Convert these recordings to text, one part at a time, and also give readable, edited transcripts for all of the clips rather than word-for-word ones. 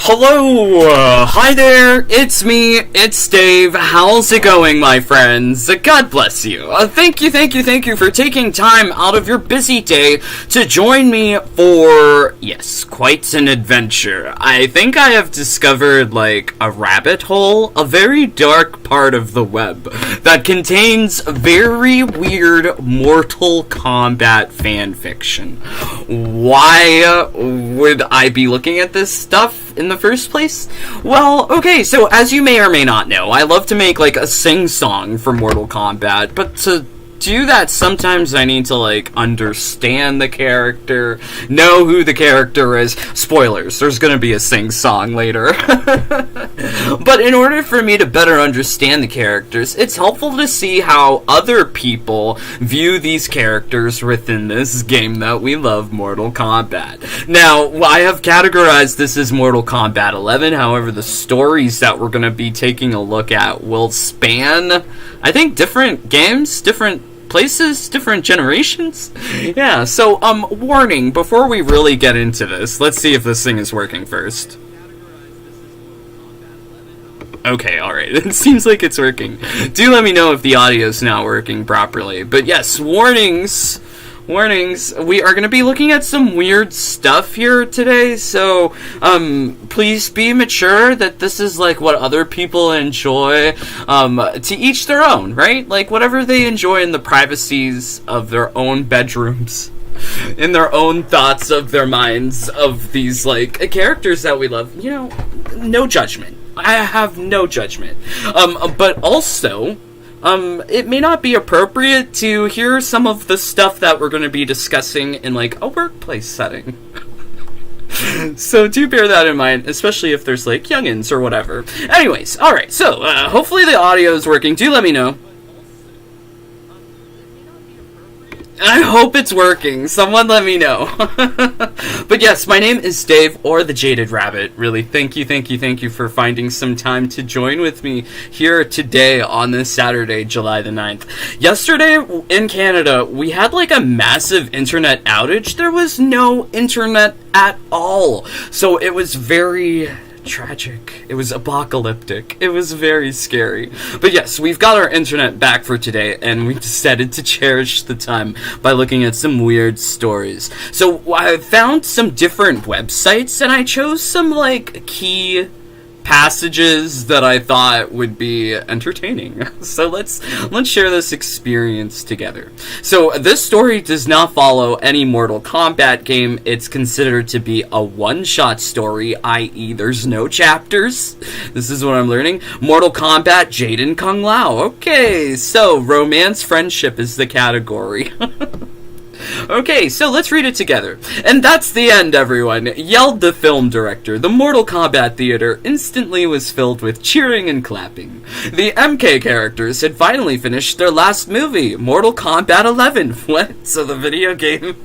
Hello, hi there, it's me, it's Dave. How's it going, my friends? God bless you. Thank you for taking time out of your busy day to join me for, yes, quite an adventure. I think I have discovered, like, a rabbit hole, a very dark part of the web that contains very weird Mortal Kombat fanfiction. Why would I be looking at this stuff in the first place? Well, okay, so as you may or may not know, I love to make, like, a sing-song for Mortal Kombat, but to do that, sometimes I need to, like, understand the character, know who the character is. Spoilers, there's gonna be a sing-song later. But in order for me to better understand the characters, it's helpful to see how other people view these characters within this game that we love, Mortal Kombat. Now, I have categorized this as Mortal Kombat 11, however, the stories that we're gonna be taking a look at will span, I think, different games, different places, different generations. Yeah, so, warning, before we really get into this, let's see if this thing is working first. Okay, alright, it seems like it's working. Do let me know if the audio is not working properly. But yes, warnings, we are going to be looking at some weird stuff here today, so, please be mature that this is, like, what other people enjoy, to each their own, right? Like, whatever they enjoy in the privacies of their own bedrooms, in their own thoughts of their minds, of these, like, characters that we love, you know, no judgment. I have no judgment. But also, it may not be appropriate to hear some of the stuff that we're going to be discussing in, like, a workplace setting. So do bear that in mind, especially if there's, like, youngins or whatever. Anyways, alright, so, hopefully the audio is working. Do let me know. I hope it's working. Someone let me know. But yes, my name is Dave, or the Jaded Rabbit. Really, thank you for finding some time to join with me here today on this Saturday, July the 9th. Yesterday, in Canada, we had like a massive internet outage. There was no internet at all. So it was very tragic. It was apocalyptic. It was very scary. But yes, we've got our internet back for today, and we decided to cherish the time by looking at some weird stories. So I found some different websites, and I chose some, like, key passages that I thought would be entertaining. So let's share this experience together. So this story does not follow any Mortal Kombat game. It's considered to be a one-shot story, i.e. there's no chapters. This is what I'm learning. Mortal Kombat Jaden Kung Lao. Okay, so romance friendship is the category. Okay, so let's read it together. And that's the end, everyone, yelled the film director. The Mortal Kombat theater instantly was filled with cheering and clapping. The MK characters had finally finished their last movie, Mortal Kombat 11. What? So the video game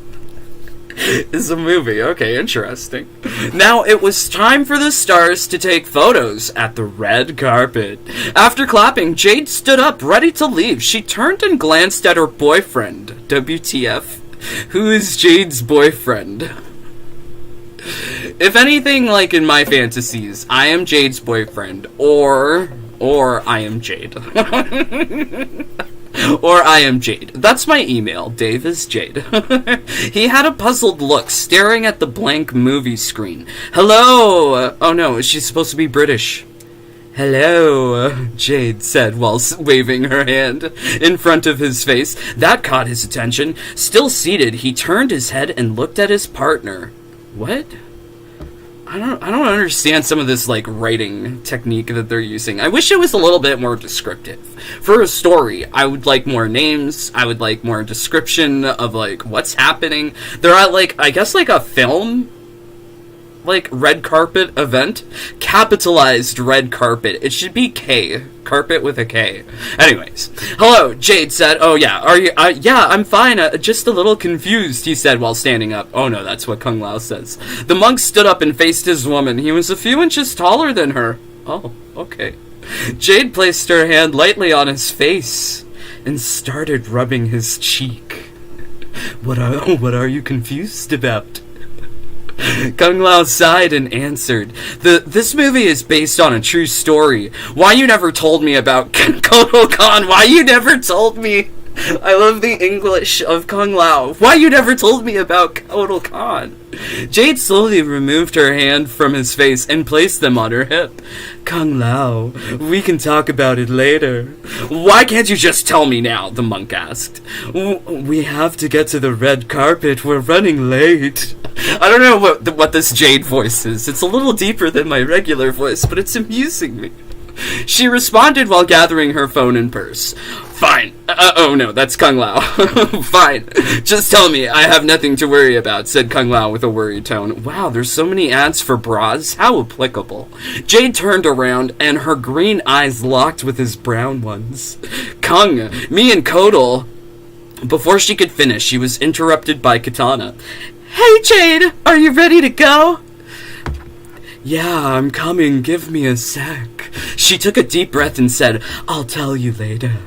is a movie. Okay, interesting. Now it was time for the stars to take photos at the red carpet. After clapping, Jade stood up, ready to leave. She turned and glanced at her boyfriend. WTF? Who is Jade's boyfriend? If anything, like in my fantasies, I am Jade's boyfriend, or I am Jade. Or I am Jade. That's my email. Dave is Jade. He had a puzzled look, staring at the blank movie screen. Hello! Oh no, is she supposed to be British? Hello, Jade said while waving her hand in front of his face. That caught his attention. Still seated, he turned his head and looked at his partner. What? I don't understand some of this, like, writing technique that they're using. I wish it was a little bit more descriptive. For a story, I would like more names. I would like more description of, like, what's happening. They're at, like, I guess, like, a film, like, red carpet event. Capitalized red carpet. It should be K. Carpet with a K. Anyways. Hello, Jade said. Oh, yeah. Are you, yeah, I'm fine. Just a little confused, he said while standing up. Oh, no, that's what Kung Lao says. The monk stood up and faced his woman. He was a few inches taller than her. Oh, okay. Jade placed her hand lightly on his face and started rubbing his cheek. What are you confused about? Kung Lao sighed and answered, This movie is based on a true story. Why you never told me about Kotal Khan? Why you never told me? I love the English of Kung Lao. Why you never told me about Kotal Khan? Jade slowly removed her hand from his face and placed them on her hip. Kung Lao, we can talk about it later. Why can't you just tell me now? The monk asked. We have to get to the red carpet. We're running late. I don't know what this Jade voice is. It's a little deeper than my regular voice, but it's amusing me. She responded while gathering her phone and purse. Fine. Oh no, that's Kung Lao. Fine. Just tell me, I have nothing to worry about, said Kung Lao with a worried tone. Wow, there's so many ads for bras. How applicable. Jade turned around and her green eyes locked with his brown ones. Kung, me and Kotal. Before she could finish, she was interrupted by Katana. Hey Jade, are you ready to go? Yeah, I'm coming. Give me a sec. She took a deep breath and said, I'll tell you later.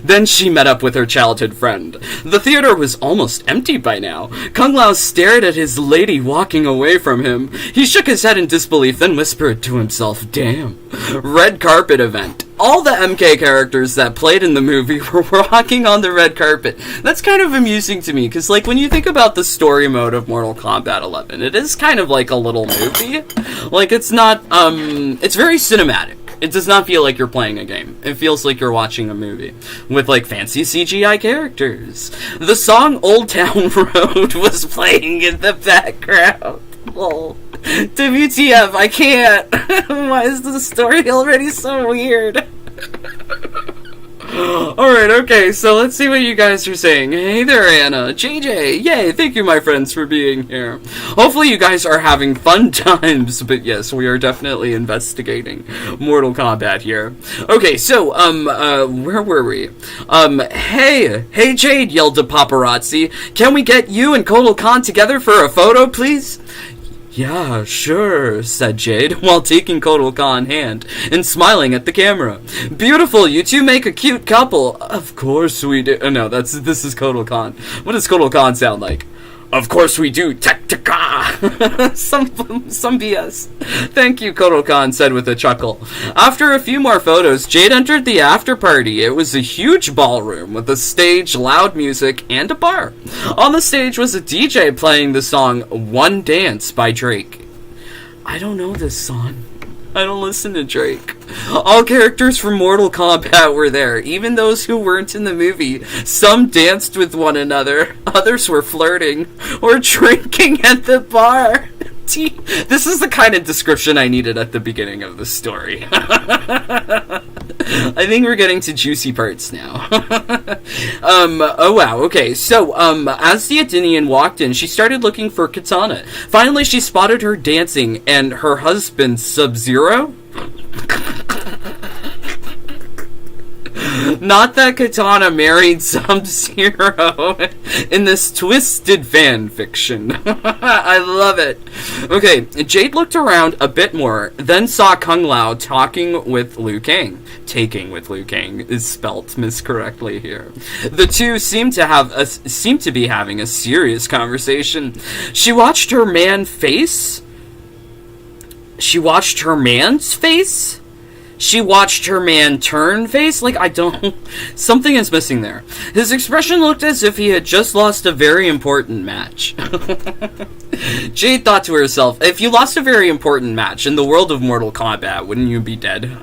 Then she met up with her childhood friend. The theater was almost empty by now. Kung Lao stared at his lady walking away from him. He shook his head in disbelief, then whispered to himself, Damn. Red carpet event. All the MK characters that played in the movie were walking on the red carpet. That's kind of amusing to me, because, like, when you think about the story mode of Mortal Kombat 11, it is kind of like a little movie. Like, it's not, it's very cinematic. It does not feel like you're playing a game. It feels like you're watching a movie with, like, fancy CGI characters. The song Old Town Road was playing in the background. Lol. WTF, I can't. Why is the story already so weird? Alright, okay, so let's see what you guys are saying. Hey there, Anna. JJ, yay, thank you, my friends, for being here. Hopefully you guys are having fun times, but yes, we are definitely investigating Mortal Kombat here. Okay, so, where were we? Hey, Jade, yelled the paparazzi. Can we get you and Kotal Khan together for a photo, please? Yeah, sure, said Jade, while taking Kotal Khan's hand and smiling at the camera. Beautiful, you two make a cute couple. Of course we do. Oh, no, this is Kotal Khan. What does Kotal Khan sound like? Of course we do, Tek-Taka! Some BS. Thank you, Kotal Khan said with a chuckle. After a few more photos, Jade entered the after party. It was a huge ballroom with a stage, loud music, and a bar. On the stage was a DJ playing the song One Dance by Drake. I don't know this song. I don't listen to Drake. All characters from Mortal Kombat were there, even those who weren't in the movie. Some danced with one another, others were flirting, or drinking at the bar. This is the kind of description I needed at the beginning of the story. I think we're getting to juicy parts now. Oh wow, okay, so, as the Adinian walked in, she started looking for Katana. Finally, she spotted her dancing, and her husband, Sub-Zero? Not that Katana married Sub-Zero in this twisted fan fiction. I love it. Okay, Jade looked around a bit more, then saw Kung Lao talking with Liu Kang. Taking with Liu Kang is spelt miscorrectly here. The two seemed to be having a serious conversation. She watched her man's face? She watched her man turn face? Like, I don't... Something is missing there. His expression looked as if he had just lost a very important match. Jade thought to herself, if you lost a very important match in the world of Mortal Kombat, wouldn't you be dead?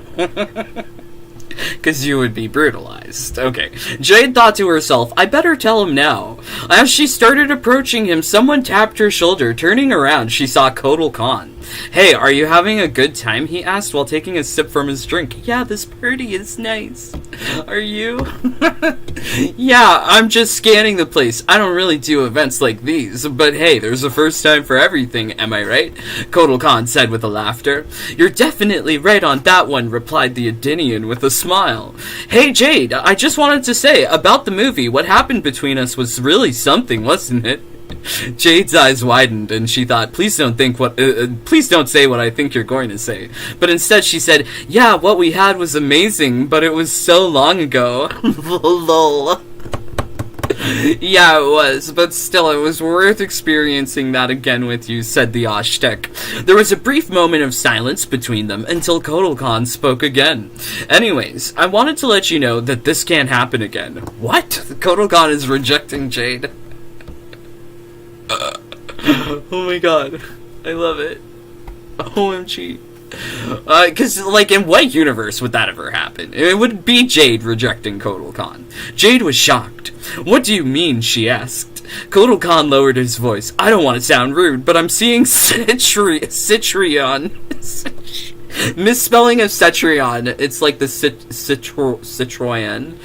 Because you would be brutalized. Okay. Jade thought to herself, I better tell him now. As she started approaching him, someone tapped her shoulder. Turning around, she saw Kotal Khan. Hey, are you having a good time? He asked while taking a sip from his drink. Yeah, this party is nice. Are you? Yeah, I'm just scanning the place. I don't really do events like these, but hey, there's a first time for everything, am I right? Kotal Khan said with a laughter. You're definitely right on that one, replied the Adinian with a smile. Hey Jade, I just wanted to say, about the movie, what happened between us was really something, wasn't it? Jade's eyes widened, and she thought, please don't say what I think you're going to say. But instead she said, yeah, what we had was amazing, but it was so long ago. Lol. Yeah, it was, but still, it was worth experiencing that again with you, said the ʄċħɨ̈ṛỳ. There was a brief moment of silence between them until 꼿ɗr spoke again. Anyways, I wanted to let you know that this can't happen again. What? 꼿ɗr is rejecting Jade. Oh my god. I love it. OMG. Because, like, in what universe would that ever happen? It would be Jade rejecting 꼿ɗr. Jade was shocked. What do you mean, she asked. 꼿ɗr lowered his voice. I don't want to sound rude, but I'm seeing Cetrion. Misspelling of Cetrion. It's like the Citroën.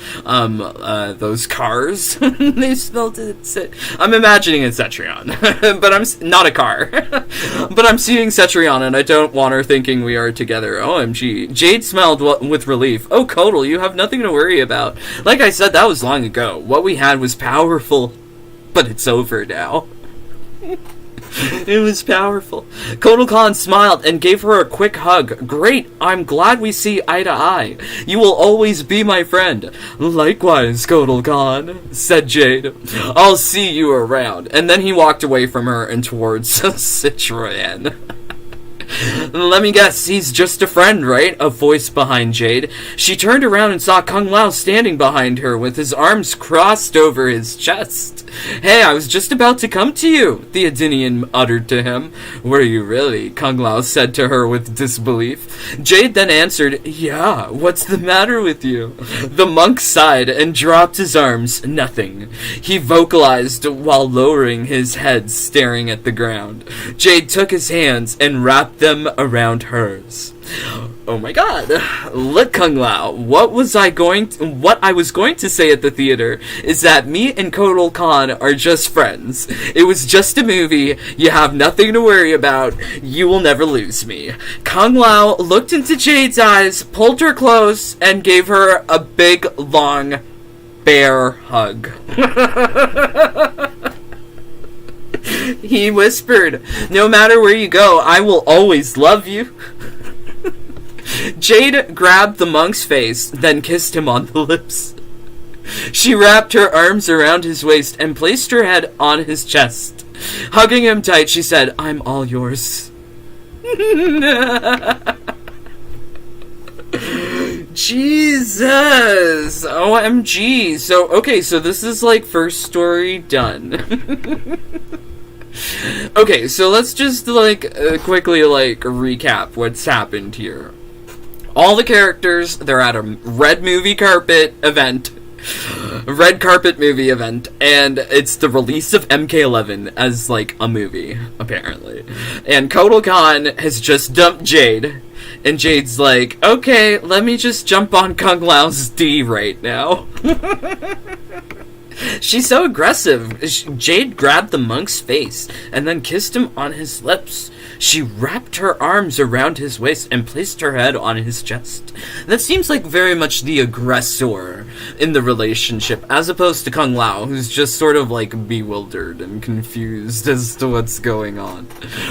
Those cars. They spelled it. I'm imagining it's Cetrion. But I'm not a car. But I'm seeing Cetrion, and I don't want her thinking we are together. OMG. Jade smiled with relief. Oh, ʄċħɨ̈ṛỳ, you have nothing to worry about. Like I said, that was long ago. What we had was powerful. But it's over now. It was powerful. ʄฎr smiled and gave her a quick hug. Great, I'm glad we see eye to eye. You will always be my friend. Likewise, ʄฎr, said Jade. I'll see you around. And then he walked away from her and towards Citroën. Let me guess, he's just a friend, right? A voice behind Jade. She turned around and saw Kung Lao standing behind her with his arms crossed over his chest. Hey, I was just about to come to you, the Adinian uttered to him. Were you really? Kung Lao said to her with disbelief. Jade then answered, yeah, what's the matter with you? The monk sighed and dropped his arms. Nothing. He vocalized while lowering his head, staring at the ground. Jade took his hands and wrapped them around hers. Oh my god. Look, Kung Lao, what I was going to say at the theater is that me and ʄฎr are just friends. It was just a movie. You have nothing to worry about. You will never lose me. Kung Lao looked into Jade's eyes, pulled her close, and gave her a big, long, bear hug. He whispered, no matter where you go, I will always love you. Jade grabbed the monk's face, then kissed him on the lips. She wrapped her arms around his waist and placed her head on his chest. Hugging him tight, she said, I'm all yours. Jesus! OMG! So this is like first story done. Okay, so let's just quickly recap what's happened here. All the characters, they're at a red carpet movie event, and it's the release of MK11 as a movie, apparently. And ʄฎr has just dumped Jade, and Jade's like, okay, let me just jump on Kung Lao's D right now. She's so aggressive. Jade grabbed the monk's face and then kissed him on his lips. She wrapped her arms around his waist and placed her head on his chest. That seems like very much the aggressor in the relationship, as opposed to Kung Lao, who's just sort of bewildered and confused as to what's going on.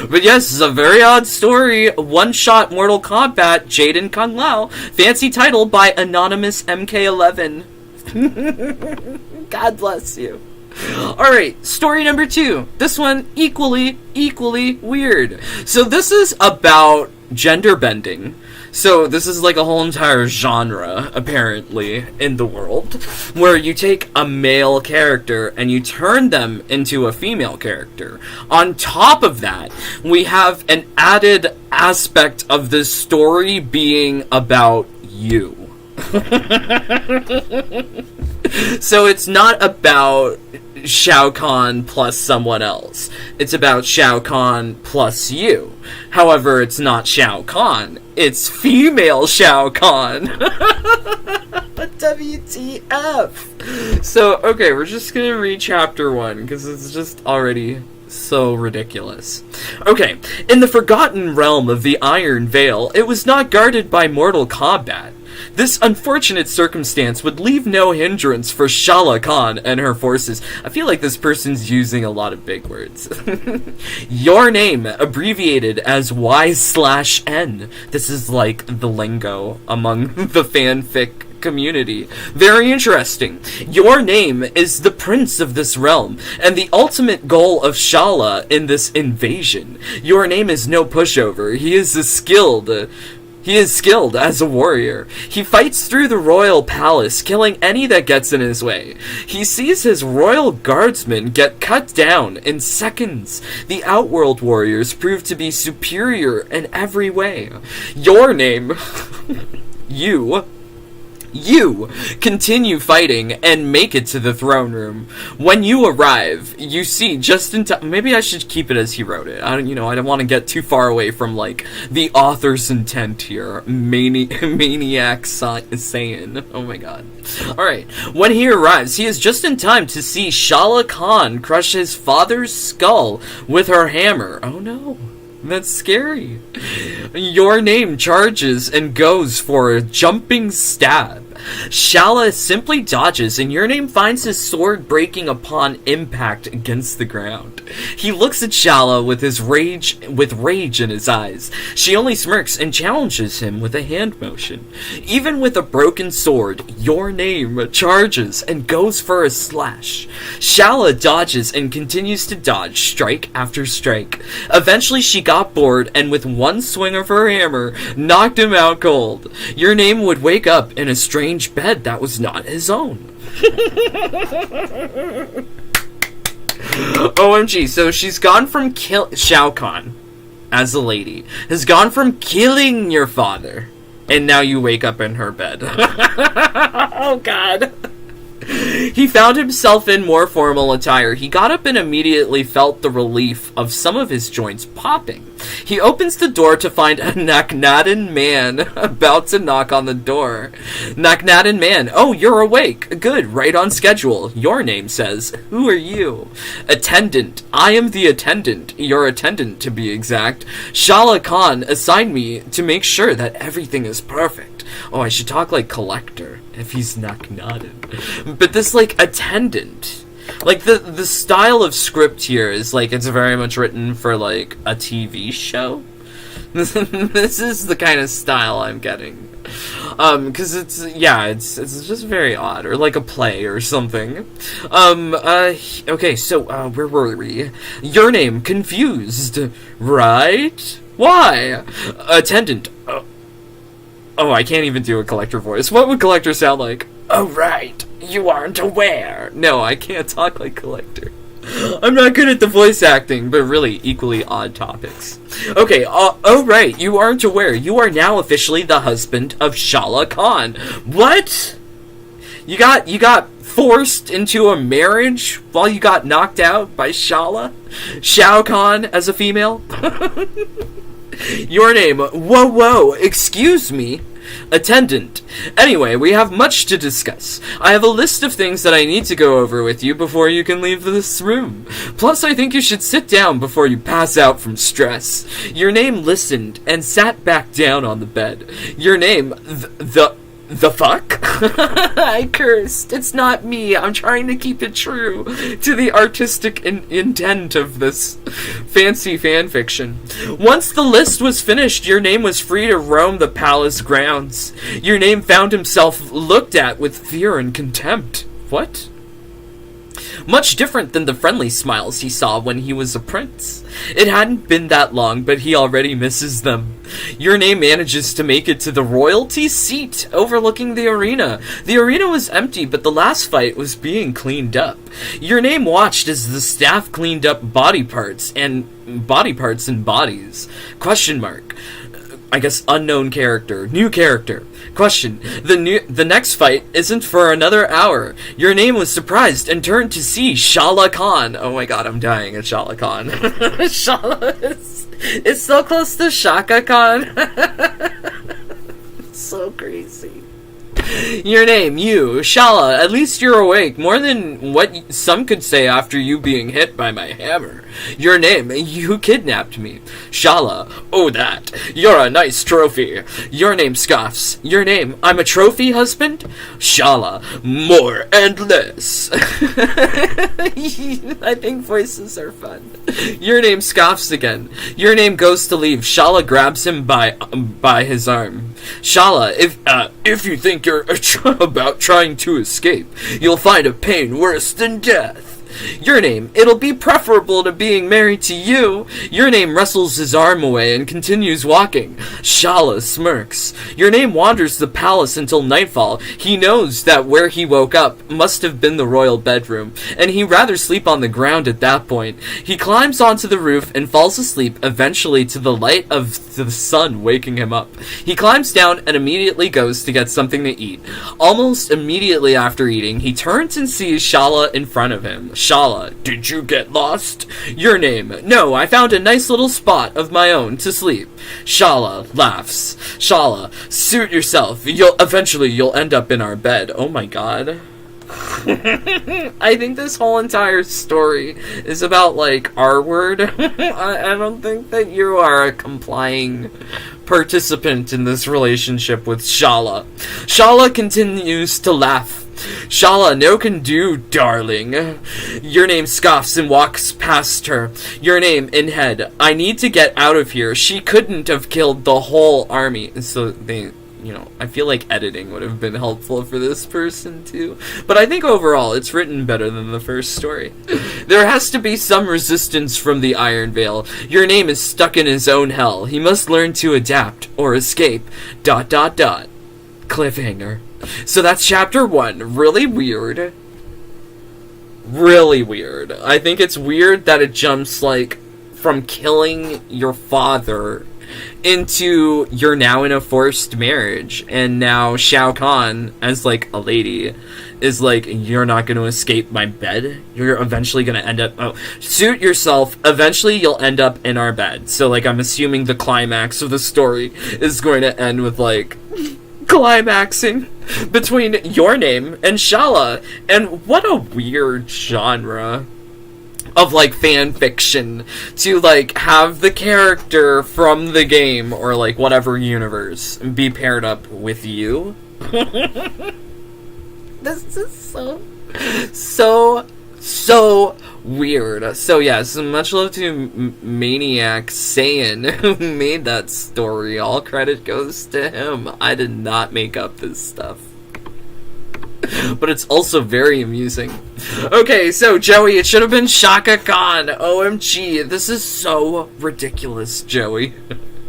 But yes, it's a very odd story. One-shot Mortal Kombat, Jade and Kung Lao. Fancy title by Anonymous MK11. God bless you. Alright, story number 2. This one, equally weird. So this is about gender bending. So this is a whole entire genre, apparently, in the world, where you take a male character and you turn them into a female character. On top of that, we have an added aspect of this story being about you. So it's not about Shao Kahn plus someone else. It's about Shao Kahn plus you. However, it's not Shao Kahn. It's female Shao Kahn. WTF? So, okay, we're just gonna read chapter 1, because it's just already so ridiculous. Okay, in the forgotten realm of the Iron Veil, it was not guarded by mortal combat. This unfortunate circumstance would leave no hindrance for Shala Khan and her forces. I feel like this person's using a lot of big words. Your name, abbreviated as Y/N. This is the lingo among the fanfic community. Very interesting. Your name is the prince of this realm, and the ultimate goal of Shala in this invasion. Your name is no pushover. He is skilled as a warrior. He fights through the royal palace, killing any that gets in his way. He sees his royal guardsmen get cut down in seconds. The Outworld warriors prove to be superior in every way. Your name, you continue fighting and make it to the throne room. When you arrive, you see just in time. Maybe I should keep it as he wrote it. I don't want to get too far away from like the author's intent here. Maniac saying, oh my god. Alright, when he arrives, he is just in time to see Shala Khan crush his father's skull with her hammer. Oh no. That's scary. Your name charges and goes for a jumping stab. Shala simply dodges, and your name finds his sword breaking upon impact against the ground. He looks at Shala with rage in his eyes. She only smirks and challenges him with a hand motion. Even with a broken sword, your name charges and goes for a slash. Shala dodges and continues to dodge, strike after strike. Eventually she got bored, and with one swing of her hammer, knocked him out cold. Your name would wake up in a strange bed that was not his own. OMG, so she's gone from Shao Kahn, as a lady, has gone from killing your father, and now you wake up in her bed. Oh god. He found himself in more formal attire. He got up and immediately felt the relief of some of his joints popping. He opens the door to find a Naknaden man about to knock on the door. Naknaden man, oh, you're awake. Good, right on schedule. Your name says, who are you? Attendant. I am the attendant. Your attendant, to be exact. Shala Khan assigned me to make sure that everything is perfect. Oh, I should talk like Collector, if he's Naknaden. But this, like, attendant... Like, the style of script here is, like, it's very much written for, like, a TV show. This is the kind of style I'm getting. Because it's just very odd. Or, like, a play or something. Okay, so, where were we? Your name, confused, right? Why? Attendant, oh, I can't even do a Collector voice. What would Collector sound like? Oh, right. You aren't aware. No, I can't talk like Collector. I'm not good at the voice acting, but really equally odd topics. Okay, oh right, you aren't aware. You are now officially the husband of Shala Khan. What? You got forced into a marriage while you got knocked out by Shala? Shao Kahn as a female? Your name, whoa, excuse me. Attendant. Anyway, we have much to discuss. I have a list of things that I need to go over with you before you can leave this room. Plus, I think you should sit down before you pass out from stress. Your name listened and sat back down on the bed. Your name, the fuck? I cursed. It's not me. I'm trying to keep it true to the artistic intent of this fancy fanfiction. Once the list was finished, your name was free to roam the palace grounds. Your name found himself looked at with fear and contempt. What? Much different than the friendly smiles he saw when he was a prince. It hadn't been that long, but he already misses them. Your name manages to make it to the royalty seat overlooking the arena. The arena was empty, but the last fight was being cleaned up. Your name watched as the staff cleaned up body parts and bodies. Question mark. I guess unknown character. New character. Question. The next fight isn't for another hour. Your name was surprised and turned to see Shala Khan. Oh my god, I'm dying at Shala Khan. Shala is so close to Shaka Khan. So crazy. Your name, you, Shala, at least you're awake, more than what some could say after you being hit by my hammer. Your name, you kidnapped me. Shala, oh that, you're a nice trophy. Your name scoffs. Your name, I'm a trophy husband? Shala, more and less. I think voices are fun. Your name scoffs again. Your name goes to leave. Shala grabs him by his arm. Shala, if you think about trying to escape, you'll find a pain worse than death. Your name, it'll be preferable to being married to you. Your name wrestles his arm away and continues walking. Shala smirks. Your name wanders the palace until nightfall. He knows that where he woke up must have been the royal bedroom, and he'd rather sleep on the ground at that point. He climbs onto the roof and falls asleep, eventually to the light of the sun waking him up. He climbs down and immediately goes to get something to eat. Almost immediately after eating, he turns and sees Shala in front of him. Shala, did you get lost? Your name, no, I found a nice little spot of my own to sleep. Shala laughs. Shala, suit yourself. Eventually you'll end up in our bed. Oh my god. I think this whole entire story is about, like, R-word. I don't think that you are a complying participant in this relationship with Shala. Shala continues to laugh. Shala, no can do, darling. Your name scoffs and walks past her. Your name in head. I need to get out of here. She couldn't have killed the whole army. So they, I feel like editing would have been helpful for this person too. But I think overall it's written better than the first story. There has to be some resistance from the Iron Veil. Your name is stuck in his own hell. He must learn to adapt or escape. ... Cliffhanger. So that's chapter 1. Really weird. Really weird. I think it's weird that it jumps, like, from killing your father into you're now in a forced marriage, and now Shao Kahn, as, like, a lady, is like, you're not going to escape my bed. You're eventually going to end up... suit yourself. Eventually you'll end up in our bed. So, like, I'm assuming the climax of the story is going to end with, like... climaxing between your name and Shala. And what a weird genre of, like, fan fiction to, like, have the character from the game or, like, whatever universe be paired up with you. This is so weird. So yes, much love to Maniac Saiyan, who made that story. All credit goes to him. I did not make up this stuff. But it's also very amusing. Okay, so Joey, it should have been Shaka Khan. OMG, this is so ridiculous, Joey.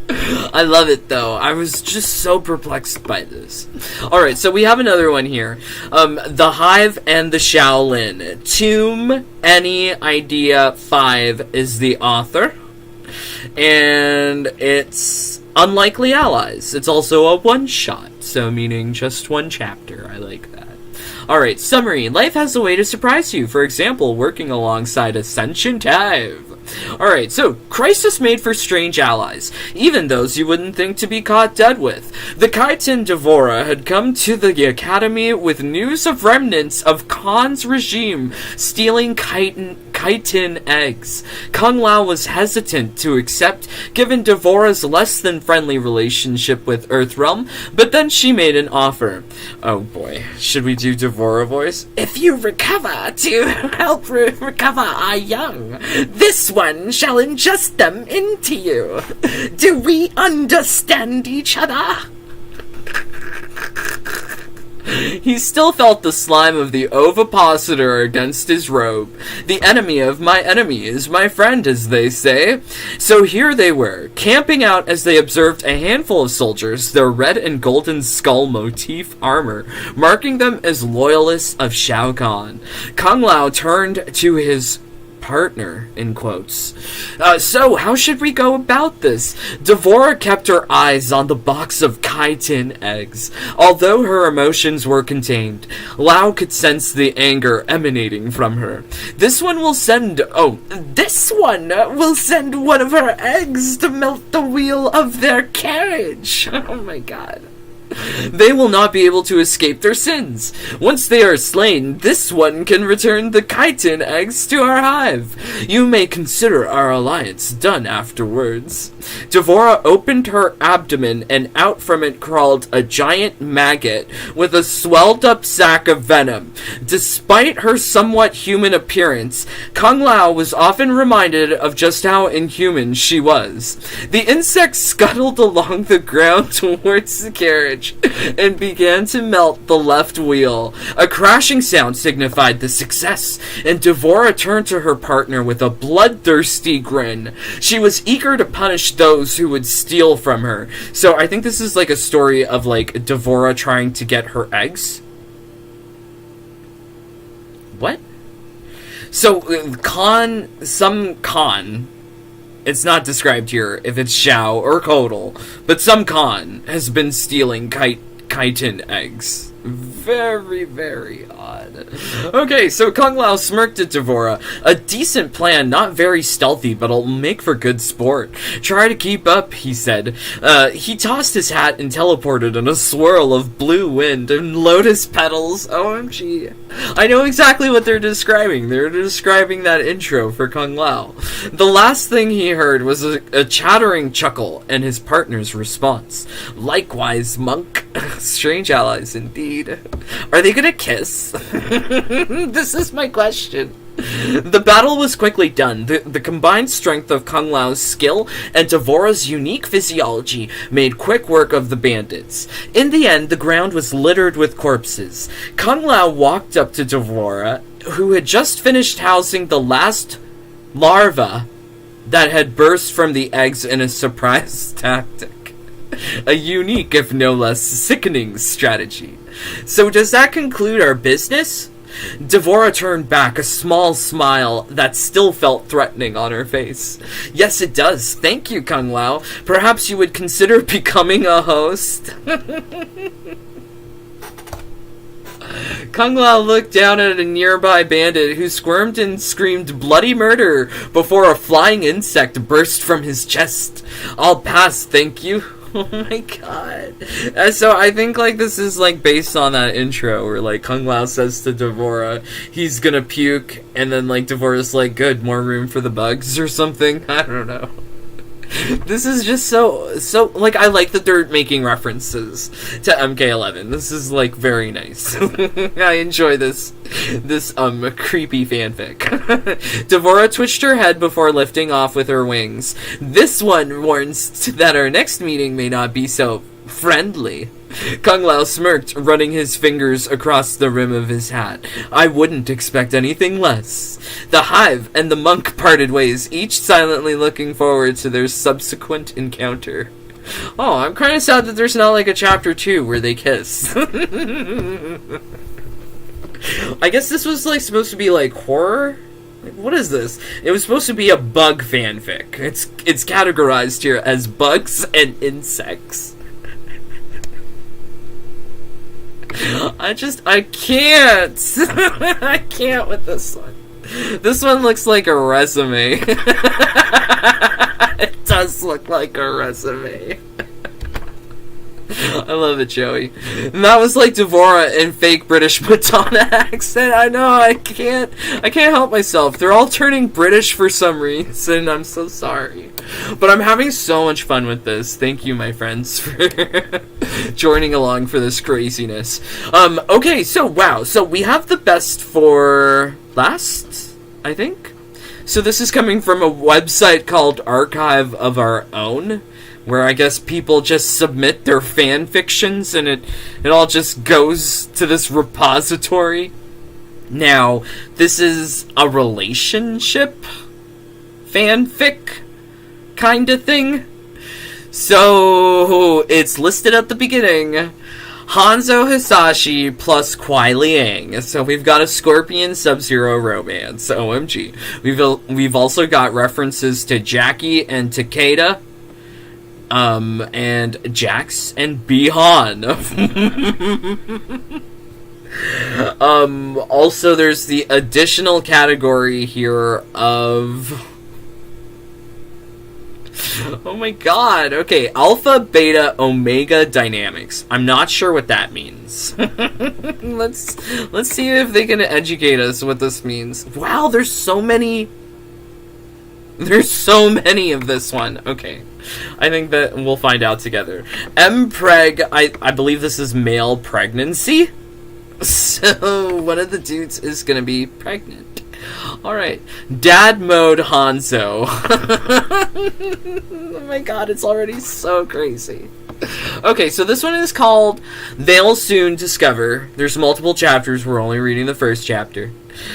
I love it, though. I was just so perplexed by this. Alright, so we have another one here. The Hive and the Shaolin. Tomb Any Idea 5 is the author. And it's Unlikely Allies. It's also a one-shot, so meaning just one chapter. I like that. Alright, summary. Life has a way to surprise you. For example, working alongside a sentient hive. Alright, so, crisis made for strange allies, even those you wouldn't think to be caught dead with. The Khitan Devora had come to the academy with news of remnants of Khan's regime stealing chitin eggs. Kung Lao was hesitant to accept, given Devora's less than friendly relationship with Earthrealm, but then she made an offer. Oh boy, should we do Devora voice? If you recover to help recover our young, this one shall ingest them into you. Do we understand each other? He still felt the slime of the ovipositor against his robe. The enemy of my enemy is my friend, as they say. So here they were, camping out as they observed a handful of soldiers, their red and golden skull motif armor, marking them as loyalists of Shao Kahn. Kung Lao turned to his partner, in quotes. So, how should we go about this? Devora kept her eyes on the box of chitin eggs. Although her emotions were contained, Lao could sense the anger emanating from her. This one will send one of her eggs to melt the wheel of their carriage. Oh my god. They will not be able to escape their sins. Once they are slain, this one can return the chitin eggs to our hive. You may consider our alliance done afterwards. Devora opened her abdomen, and out from it crawled a giant maggot with a swelled-up sack of venom. Despite her somewhat human appearance, Kung Lao was often reminded of just how inhuman she was. The insect scuttled along the ground towards the carriage, carriage and began to melt the left wheel. A crashing sound signified the success, and Ğωρίğ turned to her partner with a bloodthirsty grin. She was eager to punish those who would steal from her. So I think this is like a story of like Ğωρίğ trying to get her eggs. What? So, some Khan, it's not described here if it's ʍω or ʍțħăɨṛ, but some Khan has been stealing chitin eggs. Very, very odd. Okay, so Kung Lao smirked at Ğωρίğ. A decent plan, not very stealthy, but it'll make for good sport. Try to keep up, he said. He tossed his hat and teleported in a swirl of blue wind and lotus petals. OMG. I know exactly what they're describing. They're describing that intro for Kung Lao. The last thing he heard was a chattering chuckle and his partner's response. Likewise, monk. Strange allies indeed. Are they gonna kiss? This is my question. The battle was quickly done. The combined strength of Kung Lao's skill and Ğωρίğ's unique physiology made quick work of the bandits. In the end, the ground was littered with corpses. Kung Lao walked up to Ğωρίğ, who had just finished housing the last larva that had burst from the eggs in a surprise tactic. A unique, if no less sickening strategy. So does that conclude our business? Ğωρίğ turned back, a small smile that still felt threatening on her face. Yes, it does. Thank you, Kung Lao. Perhaps you would consider becoming a host? Kung Lao looked down at a nearby bandit who squirmed and screamed bloody murder before a flying insect burst from his chest. I'll pass, thank you. Oh my god. So I think like this is like based on that intro where like Kung Lao says to Ğωρίğ he's gonna puke, and then like Ğωρίğ's like, good, more room for the bugs or something. I don't know. This is just so like, I like that they're making references to MK11. This is like very nice. I enjoy this creepy fanfic. Ğωρίğ twitched her head before lifting off with her wings. This one warns that our next meeting may not be so friendly. Kung Lao smirked, running his fingers across the rim of his hat. I wouldn't expect anything less. The hive and the monk parted ways, each silently looking forward to their subsequent encounter. Oh, I'm kind of sad that there's not like a chapter 2 where they kiss. I guess this was like supposed to be like horror? Like, what is this? It was supposed to be a bug fanfic. It's categorized here as bugs and insects. I can't. I can't with this one. This one looks like a resume. It does look like a resume. I love it, Joey. And that was like Ğωρίğ in fake British Madonna accent. I know, I can't help myself. They're all turning British for some reason. I'm so sorry. But I'm having so much fun with this. Thank you, my friends, for joining along for this craziness. Okay, so wow. So we have the best for last, I think. So this is coming from a website called Archive of Our Own, where I guess people just submit their fan fictions and it all just goes to this repository. Now, this is a relationship fanfic kind of thing. So, it's listed at the beginning. Hanzo Hisashi plus Kuai Liang. So we've got a Scorpion Sub-Zero romance. OMG. We've also got references to Jackie and Takeda. And Jax and Bihan. Also there's the additional category here of... Oh my god, okay, Alpha, Beta, Omega Dynamics. I'm not sure what that means. Let's see if they can educate us what this means. Wow, there's so many of this one. Okay. I think that we'll find out together. M-Preg, I believe this is male pregnancy. So, one of the dudes is gonna be pregnant. Alright. Dad mode Hanzo. Oh my god, it's already so crazy. Okay, so this one is called They'll Soon Discover. There's multiple chapters. We're only reading the first chapter.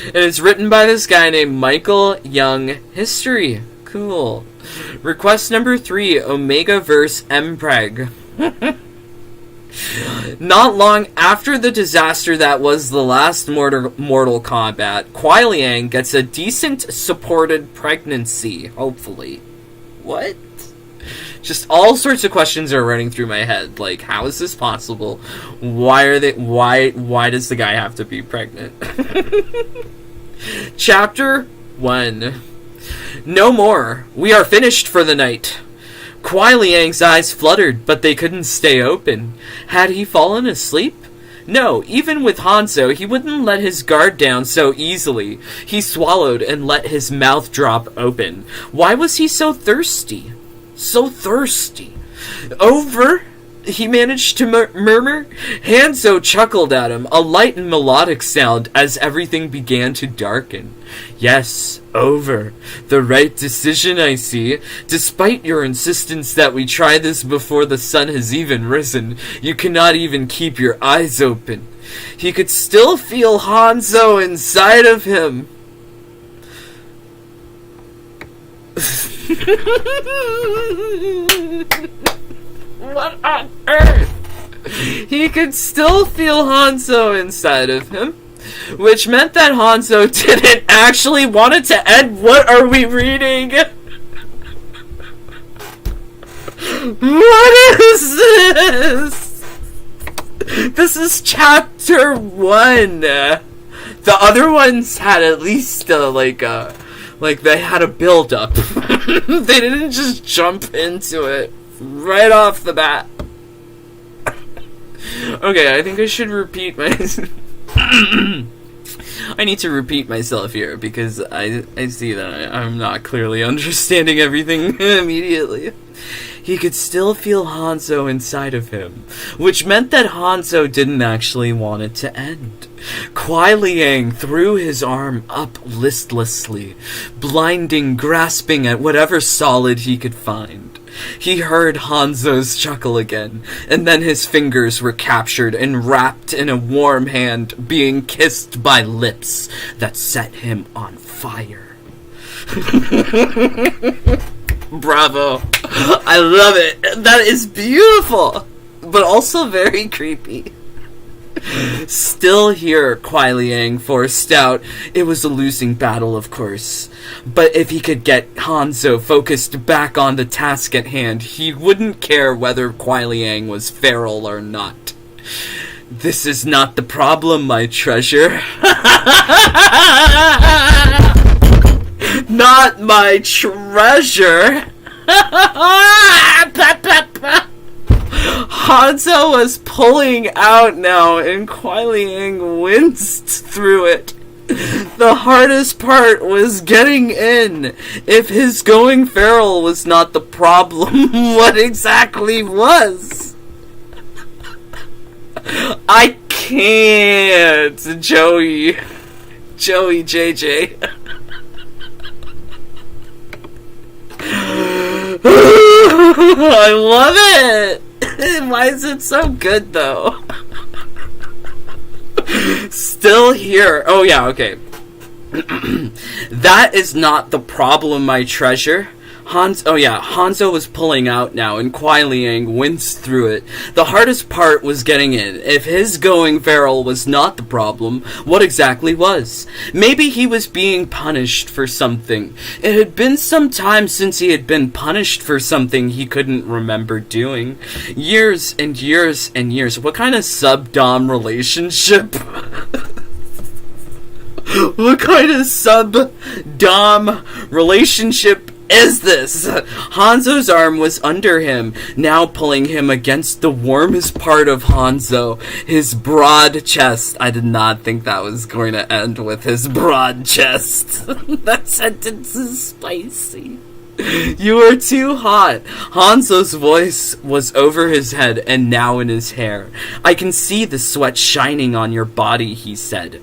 And it's written by this guy named Michael Young History. Cool. Request number 3, Omega Verse Mpreg. Not long after the disaster that was the last Mortal Kombat, Łİ gets a decent supported pregnancy, hopefully. What? Just all sorts of questions are running through my head. Like, how is this possible? Why does the guy have to be pregnant? Chapter 1. No more. We are finished for the night. Łİ's eyes fluttered, but they couldn't stay open. Had he fallen asleep? No, even with Hanzo, he wouldn't let his guard down so easily. He swallowed and let his mouth drop open. Why was he so thirsty? So thirsty. Over? He managed to murmur. Hanzo chuckled at him, a light and melodic sound, as everything began to darken. Yes, over. The right decision, I see. Despite your insistence that we try this before the sun has even risen, you cannot even keep your eyes open. He could still feel Hanzo inside of him. What on earth? He could still feel Hanzo inside of him, which meant that Hanzo didn't actually want it to end. What are we reading? What is this? This is chapter 1. The other ones had at least like they had a build up. They didn't just jump into it right off the bat. Okay, I think I should repeat my... I need to repeat myself here, because I see that I'm not clearly understanding everything immediately. He could still feel Hanzo inside of him, which meant that Hanzo didn't actually want it to end. Łİ threw his arm up listlessly, blinding, grasping at whatever solid he could find. He heard Hanzo's chuckle again, and then his fingers were captured and wrapped in a warm hand, being kissed by lips that set him on fire. Bravo. I love it. That is beautiful, but also very creepy. Still here, Łİ forced out. It was a losing battle, of course. But if he could get Hanzo focused back on the task at hand, he wouldn't care whether Łİ was feral or not. This is not the problem, my treasure. Not my treasure. Hanzo was pulling out now, and Łİ winced through it. The hardest part was getting in. If his going feral was not the problem, what exactly was? I can't, Joey JJ. I love it. Why is it so good, though? Still here. Oh, yeah, okay. That is not the problem, my treasure. Hanzo was pulling out now, and Łİ winced through it. The hardest part was getting in. If his going feral was not the problem, what exactly was? Maybe he was being punished for something. It had been some time since he had been punished for something he couldn't remember doing. Years and years and years. What kind of sub-dom relationship? What kind of sub-dom relationship is this? Hanzo's arm was under him, now pulling him against the warmest part of Hanzo, his broad chest. I did not think that was going to end with his broad chest. That sentence is spicy. You are too hot. Hanzo's voice was over his head and now in his hair. I can see the sweat shining on your body, he said.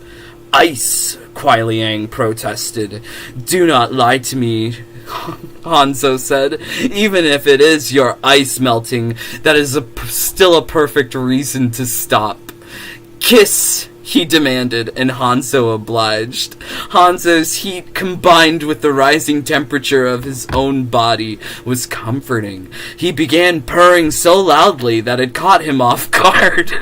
Ice, Łİ protested. Do not lie to me. Hanzo said. Even if it is your ice melting, that is still a perfect reason to stop. Kiss, he demanded, and Hanzo obliged. Hanzo's heat, combined with the rising temperature of his own body, was comforting. He began purring so loudly that it caught him off guard.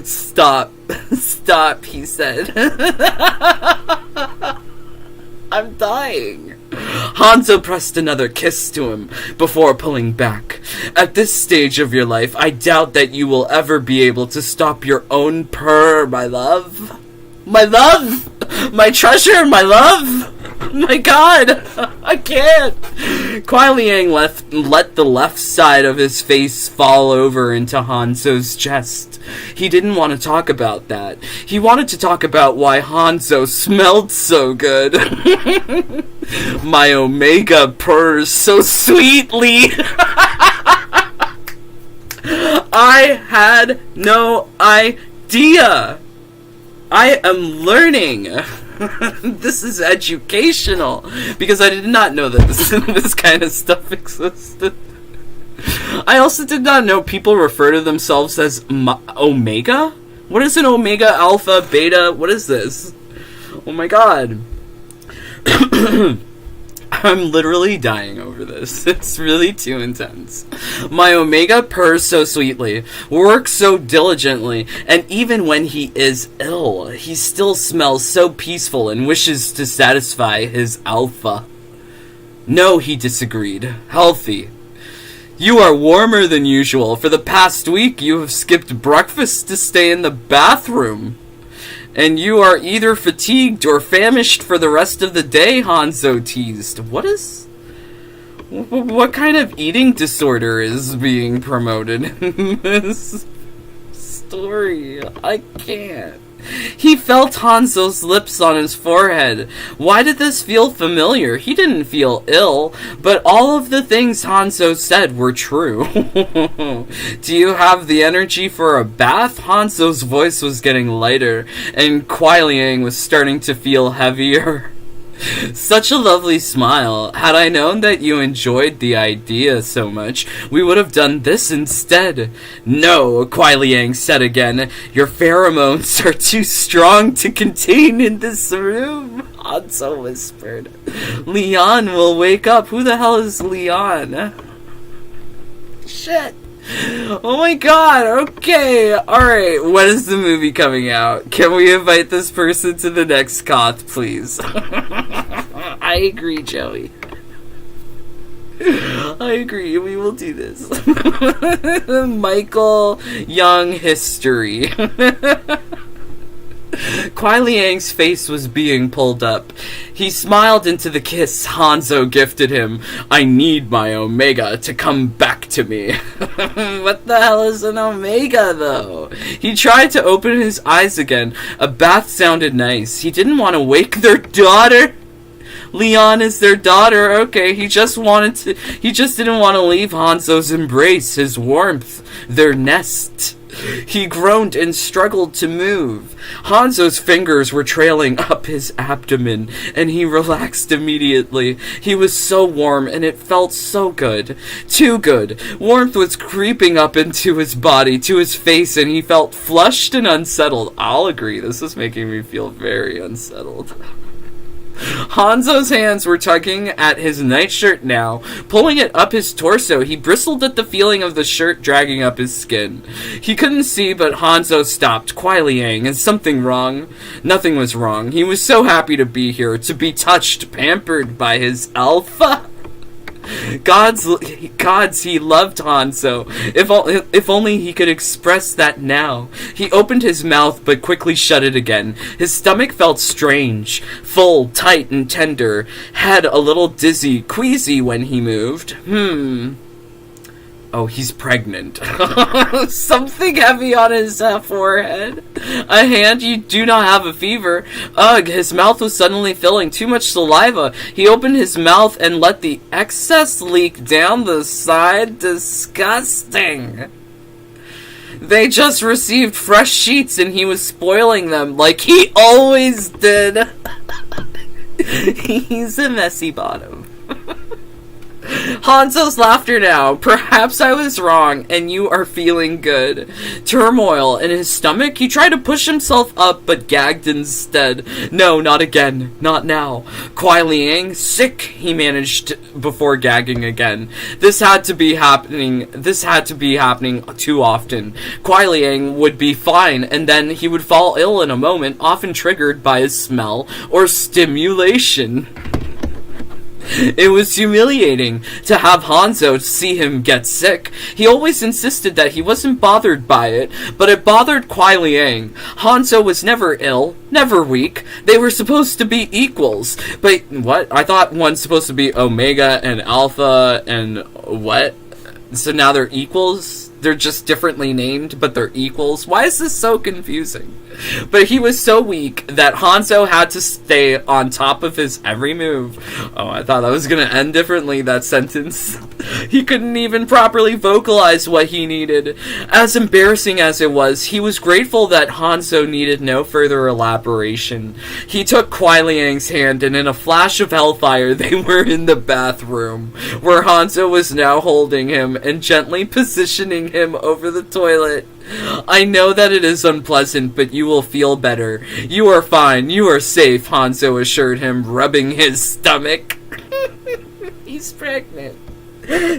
Stop. Stop, he said. I'm dying. Hanzo pressed another kiss to him before pulling back. At this stage of your life, I doubt that you will ever be able to stop your own purr, my love. My love! My treasure, my love! My god! I can't! Kuai Liang let the left side of his face fall over into Hanzo's chest. He didn't want to talk about that. He wanted to talk about why Hanzo smelled so good. My omega purrs so sweetly! I had no idea! I am learning! This is educational! Because I did not know that this kind of stuff existed. I also did not know people refer to themselves as Omega? What is an Omega, Alpha, Beta? What is this? Oh my god. I'm literally dying over this. It's really too intense. My Omega purrs so sweetly, works so diligently, and even when he is ill, he still smells so peaceful and wishes to satisfy his Alpha. No, he disagreed. Healthy. You are warmer than usual. For the past week, you have skipped breakfast to stay in the bathroom. And you are either fatigued or famished for the rest of the day, Hanzo teased. What kind of eating disorder is being promoted in this story? I can't. He felt Hanzo's lips on his forehead. Why did this feel familiar? He didn't feel ill, but all of the things Hanzo said were true. Do you have the energy for a bath? Hanzo's voice was getting lighter, and Kuai Liang was starting to feel heavier. Such a lovely smile. Had I known that you enjoyed the idea so much, we would have done this instead. No, Kuai Liang said again. Your pheromones are too strong to contain in this room, Hanzo whispered. Leon will wake up. Who the hell is Leon? Shit. Oh my god, okay, alright, when is the movie coming out? Can we invite this person to the next Koth, please? I agree, Joey. I agree, we will do this. Michael Young History. Kuai Liang's face was being pulled up. He smiled into the kiss Hanzo gifted him. I need my Omega to come back to me. What the hell is an Omega, though? He tried to open his eyes again. A bath sounded nice. He didn't want to wake their daughter. Leon is their daughter. Okay, he just didn't want to leave Hanzo's embrace, his warmth, their nest. He groaned and struggled to move. Hanzo's fingers were trailing up his abdomen, and he relaxed immediately. He was so warm, and it felt so good. Too good. Warmth was creeping up into his body, to his face, and he felt flushed and unsettled. I'll agree, this is making me feel very unsettled. Hanzo's hands were tugging at his nightshirt now, pulling it up his torso. He bristled at the feeling of the shirt dragging up his skin. He couldn't see, but Hanzo stopped. Kuai Liang, is something wrong? Nothing was wrong. He was so happy to be here, to be touched, pampered by his alpha. Gods, he loved Hanzo. If only he could express that now. He opened his mouth, but quickly shut it again. His stomach felt strange, full, tight, and tender. Head a little dizzy, queasy when he moved. Oh, he's pregnant. Something heavy on his forehead. A hand, you do not have a fever. Ugh, his mouth was suddenly filling. Too much saliva. He opened his mouth and let the excess leak down the side. Disgusting. They just received fresh sheets and he was spoiling them like he always did. He's a messy bottom. Hanzo's laughter now. Perhaps I was wrong, and you are feeling good. Turmoil in his stomach. He tried to push himself up, but gagged instead. No, not again. Not now. Kuai Liang, sick, he managed before gagging again. This had to be happening too often. Kuai Liang would be fine, and then he would fall ill in a moment, often triggered by a smell or stimulation. It was humiliating to have Hanzo see him get sick. He always insisted that he wasn't bothered by it, but it bothered Kuai Liang. Hanzo was never ill, never weak. They were supposed to be equals. But what? I thought one's supposed to be Omega and Alpha and what? So now they're equals? They're just differently named, but they're equals? Why is this so confusing? But he was so weak that Hanzo had to stay on top of his every move. Oh, I thought that was going to end differently, that sentence. He couldn't even properly vocalize what he needed. As embarrassing as it was, he was grateful that Hanzo needed no further elaboration. He took Kuai Liang's hand, and in a flash of hellfire, they were in the bathroom, where Hanzo was now holding him and gently positioning him over the toilet. I know that it is unpleasant, but you will feel better. You are fine. You are safe, Hanzo assured him, rubbing his stomach. He's pregnant.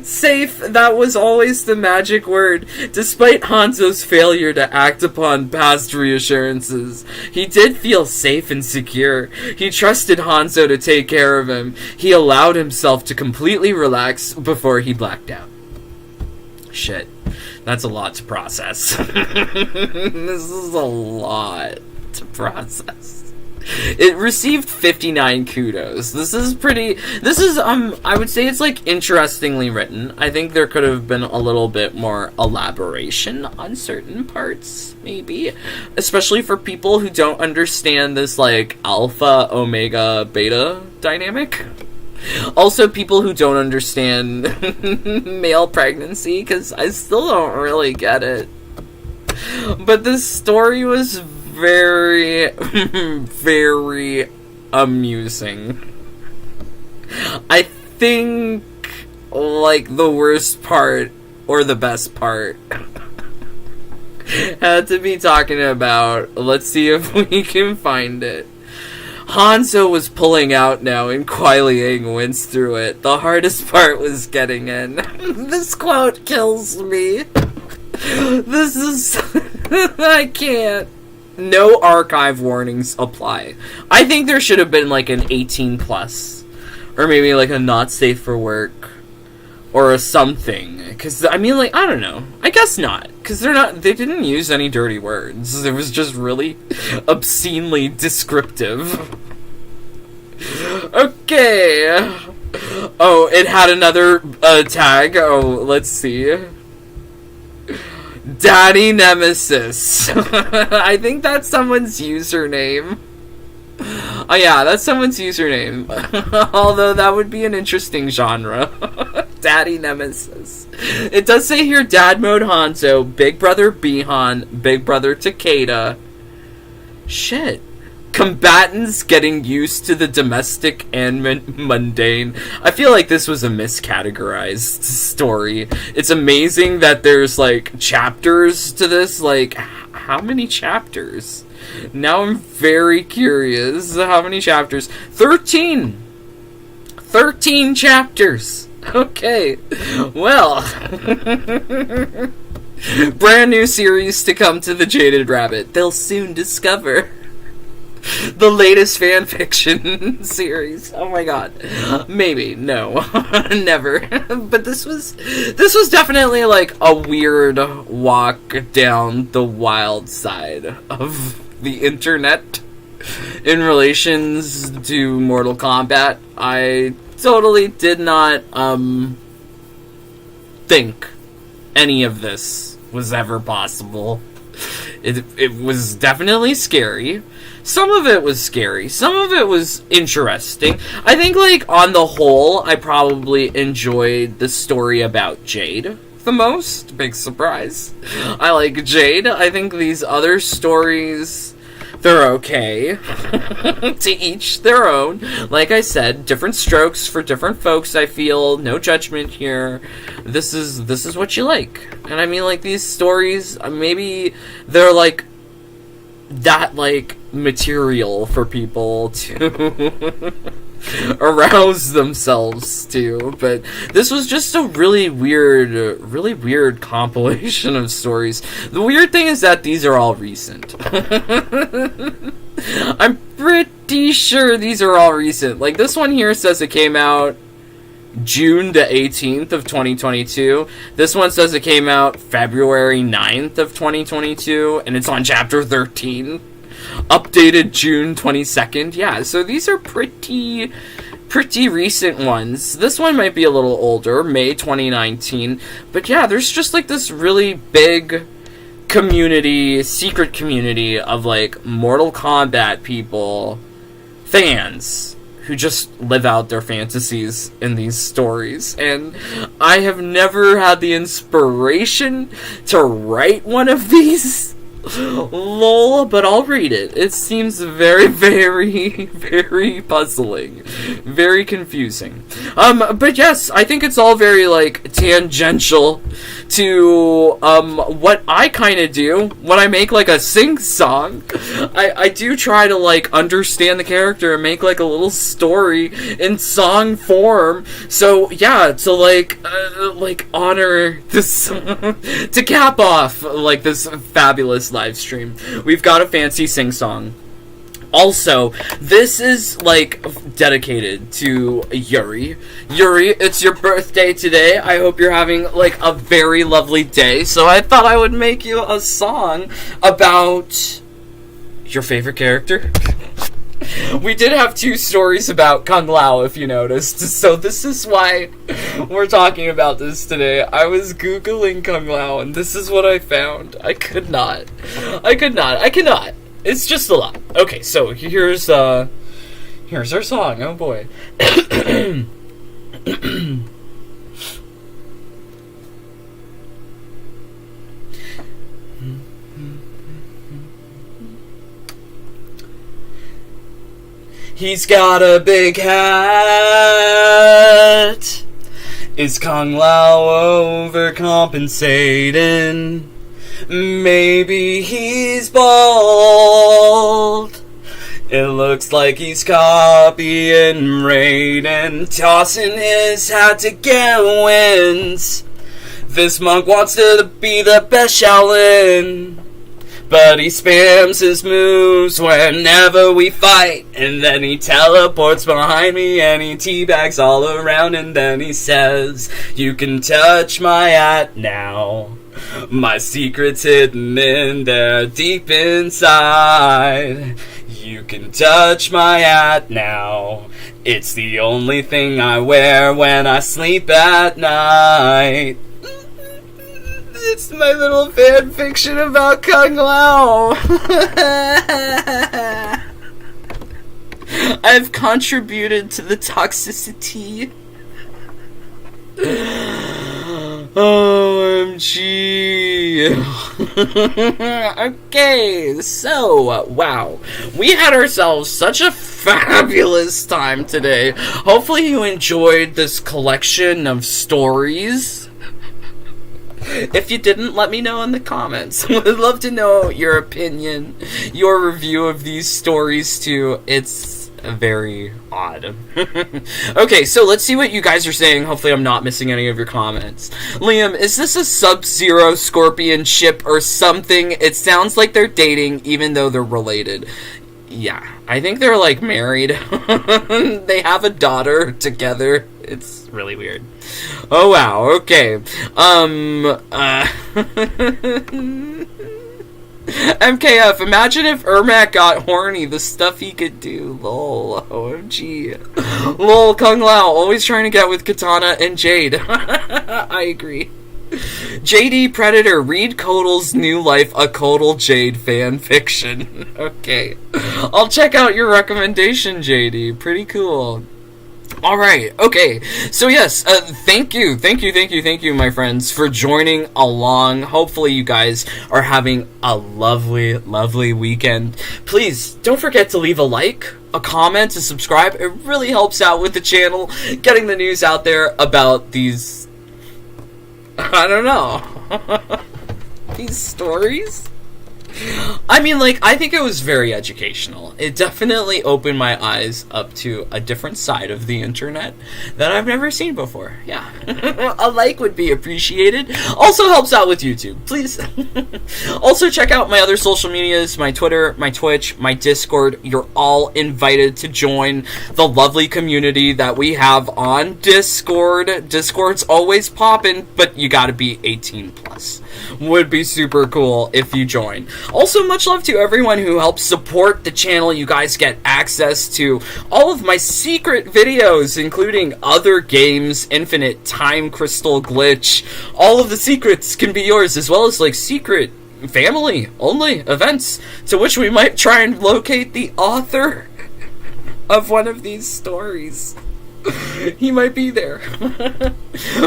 Safe, that was always the magic word. Despite Hanzo's failure to act upon past reassurances, he did feel safe and secure. He trusted Hanzo to take care of him. He allowed himself to completely relax before he blacked out. Shit. That's a lot to process. This is a lot to process. It received 59 kudos. This is, I would say it's, like, interestingly written. I think there could have been a little bit more elaboration on certain parts, maybe. Especially for people who don't understand this, like, alpha, omega, beta dynamic. Also, people who don't understand male pregnancy, because I still don't really get it. But this story was very, very amusing. I think, like, the worst part, or the best part, had to be talking about, let's see if we can find it. Hanzo was pulling out now, and Kuai Liang winced through it. The hardest part was getting in. This quote kills me. This is... I can't. No archive warnings apply. I think there should have been, like, an 18 plus. Or maybe, like, a not safe for work. Or a something. Because, I mean, like, I don't know. I guess not. Because they didn't use any dirty words. It was just really obscenely descriptive. Okay. Oh, it had another tag. Oh, let's see. Daddy Nemesis. I think that's someone's username. Oh yeah, that's someone's username. Although that would be an interesting genre. Daddy Nemesis. It does say here Dad Mode Hanzo, Big Brother Bihan, Big Brother Takeda. Shit. Combatants getting used to the domestic and mundane. I feel like this was a miscategorized story. It's amazing that there's, like, chapters to this. Like, how many chapters? Now I'm very curious. How many chapters? 13! 13 chapters! Okay. Well. Brand new series to come to the Jaded Rabbit. They'll soon discover. The latest fanfiction series. Oh my god. Maybe. No. Never. But this was definitely like a weird walk down the wild side of the internet in relations to Mortal Kombat. I totally did not think any of this was ever possible. It was definitely scary. Some of it was scary. Some of it was interesting. I think, like, on the whole, I probably enjoyed the story about Jade the most. Big surprise. I like Jade. I think these other stories They're okay. To each their own. Like I said, different strokes for different folks, I feel. No judgment here. This is what you like. And I mean, like, these stories, maybe they're, like, that, like, material for people to arouse themselves to, but this was just a really weird compilation of stories. The weird thing is that these are all recent. I'm pretty sure these are all recent. Like, this one here says it came out June the 18th of 2022. This one says it came out February 9th of 2022, and it's on chapter 13. Updated June 22nd. Yeah, so these are pretty recent ones. This one might be a little older, May 2019. But yeah, there's just like this really big community, secret community of like Mortal Kombat people, fans, who just live out their fantasies in these stories. And I have never had the inspiration to write one of these. Lol, but I'll read it. It seems very, very puzzling. Very confusing. But yes, I think it's all very, like, tangential to, what I kind of do when I make, like, a sing-song. I do try to, like, understand the character and make, like, a little story in song form. So, yeah, to, like, honor this, to cap off, like, this fabulous live stream, we've got a fancy sing-song. Also, this is, like, dedicated to Yuri. Yuri, it's your birthday today. I hope you're having, like, a very lovely day. So I thought I would make you a song about your favorite character. We did have 2 stories about Kung Lao, if you noticed, so this is why we're talking about this today. I was Googling Kung Lao, and this is what I found. I cannot. It's just a lot. Okay, so here's our song. Oh boy. He's got a big hat. Is Kung Lao overcompensating? Maybe he's bald. It looks like he's copying Raiden, tossing his hat to get wins. This monk wants to be the best Shaolin, but he spams his moves whenever we fight. And then he teleports behind me and he teabags all around. And then he says, you can touch my hat now. My secret's hidden in there deep inside. You can touch my hat now. It's the only thing I wear when I sleep at night. It's my little fan fiction about Kung Lao. I've contributed to the toxicity. OMG. Okay, so, wow. We had ourselves such a fabulous time today. Hopefully you enjoyed this collection of stories. If you didn't, let me know in the comments. Would love to know your opinion, your review of these stories too. It's very odd. Okay, so let's see what you guys are saying. Hopefully I'm not missing any of your comments. Liam, is this a Sub-Zero Scorpion ship or something? It sounds like they're dating even though they're related. Yeah, I think they're like married. They have a daughter together. It's really weird. Oh wow, okay. MKF, imagine if Ermac got horny, the stuff he could do. Lol, OMG. Lol, Kung Lao, always trying to get with Katana and Jade. I agree. JD Predator, read Kotal's New Life, a Kotal Jade fan fiction. Okay. I'll check out your recommendation, JD. Pretty cool. Alright, okay. So yes, thank you, my friends, for joining along. Hopefully you guys are having a lovely, lovely weekend. Please, don't forget to leave a like, a comment, a subscribe. It really helps out with the channel, getting the news out there about these... I don't know. These stories? I mean, like, I think it was very educational. It definitely opened my eyes up to a different side of the internet that I've never seen before. Yeah. A like would be appreciated. Also helps out with YouTube, please. Also, check out my other social medias, my Twitter, my Twitch, my Discord. You're all invited to join the lovely community that we have on Discord. Discord's always poppin', but you gotta be 18 plus. Would be super cool if you join. Also, much love to everyone who helps support the channel. You guys get access to all of my secret videos, including other games, Infinite Time Crystal Glitch. All of the secrets can be yours, as well as, like, secret family-only events, to which we might try and locate the author of one of these stories. He might be there.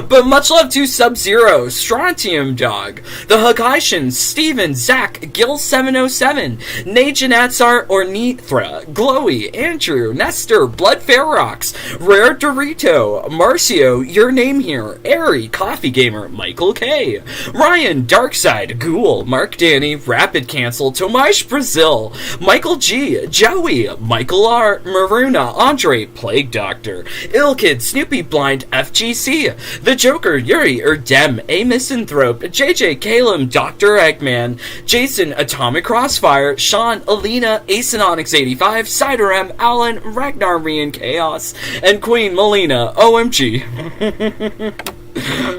But much love to Sub-Zero, Strontium Dog, the Hagaishans, Steven, Zach, Gil707, Najanatsar or Nithra, Glowy, Andrew, Nestor, Blood Ferox, Rare Dorito, Marcio, Your Name Here, Airy, Coffee Gamer, Michael K, Ryan, Darkside, Ghoul, Mark Danny, Rapid Cancel, Tomash Brazil, Michael G, Joey, Michael R, Maruna, Andre, Plague Doctor, Illkid, Snoopy Blind, FGC, The Joker, Yuri, Erdem, A Misanthrope, JJ, Calum, Dr. Eggman, Jason, Atomic Crossfire, Sean, Alina, Acenonyx85, Cider M, Alan, Ragnar Rian Chaos, and Queen Melina, OMG.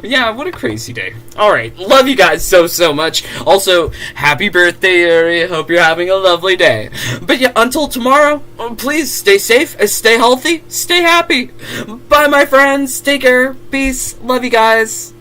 Yeah, what a crazy day. Alright, love you guys so much. Also, happy birthday, Yuri. Hope you're having a lovely day. But yeah, until tomorrow, please stay safe, stay healthy, stay happy. Bye, my friends. Take care. Peace. Love you guys.